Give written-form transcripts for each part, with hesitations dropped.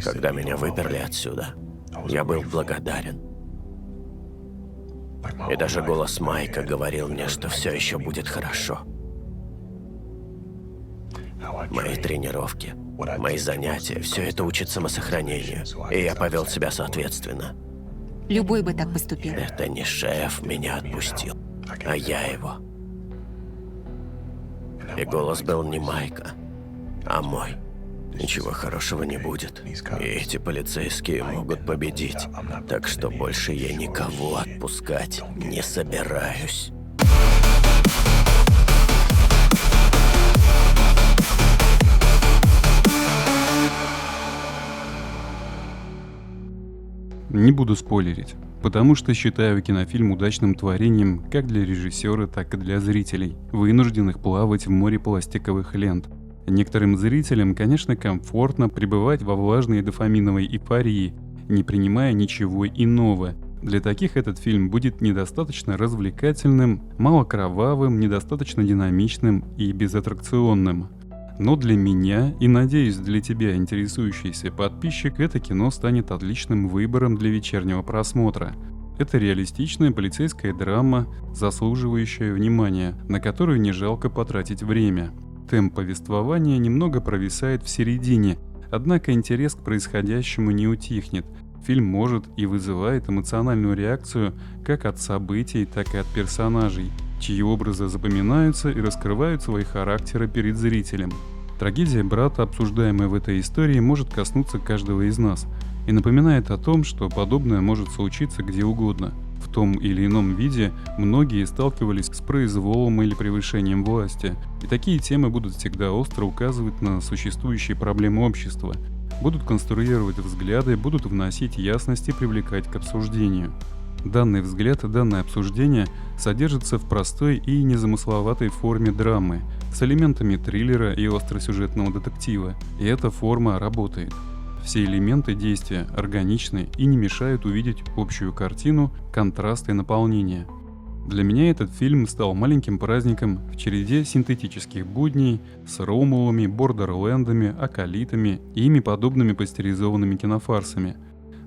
Когда меня выперли отсюда, я был благодарен. И даже голос Майка говорил мне, что все еще будет хорошо. Мои тренировки, мои занятия, все это учит самосохранению, и я повел себя соответственно. Любой бы так поступил. Это не шеф меня отпустил, а я его. И голос был не Майка, а мой. Ничего хорошего не будет. И эти полицейские могут победить. Так что больше я никого отпускать не собираюсь. Не буду спойлерить, потому что считаю кинофильм удачным творением как для режиссера, так и для зрителей, вынужденных плавать в море пластиковых лент. Некоторым зрителям, конечно, комфортно пребывать во влажной дофаминовой эйфории, не принимая ничего иного. Для таких этот фильм будет недостаточно развлекательным, мало кровавым, недостаточно динамичным и безаттракционным. Но для меня, и надеюсь для тебя, интересующийся подписчик, это кино станет отличным выбором для вечернего просмотра. Это реалистичная полицейская драма, заслуживающая внимания, на которую не жалко потратить время. Темп повествования немного провисает в середине, однако интерес к происходящему не утихнет. Фильм может и вызывает эмоциональную реакцию как от событий, так и от персонажей, чьи образы запоминаются и раскрывают свои характеры перед зрителем. Трагедия брата, обсуждаемая в этой истории, может коснуться каждого из нас и напоминает о том, что подобное может случиться где угодно. В том или ином виде многие сталкивались с произволом или превышением власти, и такие темы будут всегда остро указывать на существующие проблемы общества, будут конструировать взгляды, будут вносить ясность и привлекать к обсуждению. Данный взгляд и данное обсуждение содержатся в простой и незамысловатой форме драмы, с элементами триллера и остросюжетного детектива, и эта форма работает. Все элементы действия органичны и не мешают увидеть общую картину, контраст и наполнение. Для меня этот фильм стал маленьким праздником в череде синтетических будней с Ромулами, Бордерлендами, Акалитами и ими подобными пастеризованными кинофарсами.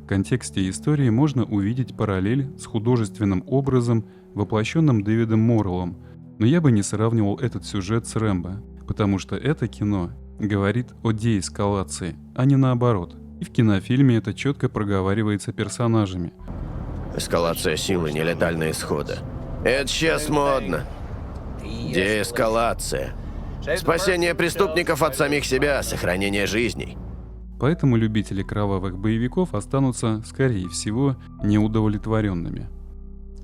В контексте истории можно увидеть параллель с художественным образом, воплощенным Дэвидом Морреллом, но я бы не сравнивал этот сюжет с Рэмбо, потому что это кино говорит о деэскалации, а не наоборот. И в кинофильме это четко проговаривается персонажами. Эскалация силы, нелетальные исходы. Это сейчас модно. Деэскалация. Спасение преступников от самих себя, сохранение жизней. Поэтому любители кровавых боевиков останутся, скорее всего, неудовлетворенными.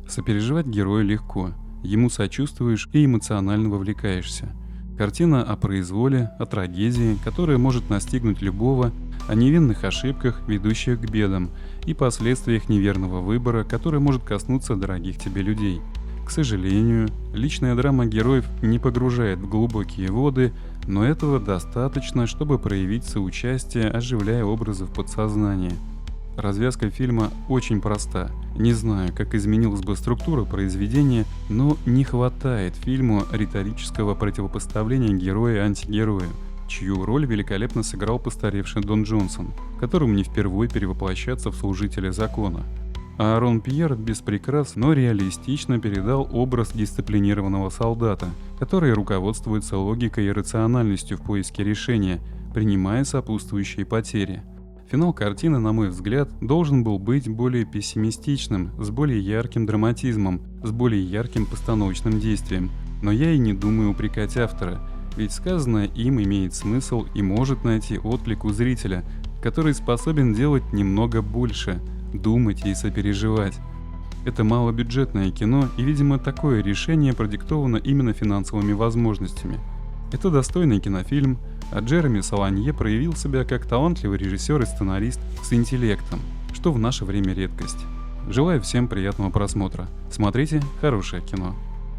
Сопереживать герою легко, ему сочувствуешь и эмоционально вовлекаешься. Картина о произволе, о трагедии, которая может настигнуть любого, о невинных ошибках, ведущих к бедам, и последствиях неверного выбора, который может коснуться дорогих тебе людей. К сожалению, личная драма героев не погружает в глубокие воды, но этого достаточно, чтобы проявить соучастие, оживляя образы в подсознании. Развязка фильма очень проста. Не знаю, как изменилась бы структура произведения, но не хватает фильму риторического противопоставления героя антигерою, чью роль великолепно сыграл постаревший Дон Джонсон, которому не впервые перевоплощаться в служителя закона. А Аарон Пьер без прикрас, но реалистично передал образ дисциплинированного солдата, который руководствуется логикой и рациональностью в поиске решения, принимая сопутствующие потери. Финал картины, на мой взгляд, должен был быть более пессимистичным, с более ярким драматизмом, с более ярким постановочным действием. Но я и не думаю упрекать автора, ведь сказанное им имеет смысл и может найти отклик у зрителя, который способен делать немного больше, думать и сопереживать. Это малобюджетное кино, и, видимо, такое решение продиктовано именно финансовыми возможностями. Это достойный кинофильм, а Джереми Соланье проявил себя как талантливый режиссер и сценарист с интеллектом, что в наше время редкость. Желаю всем приятного просмотра. Смотрите хорошее кино.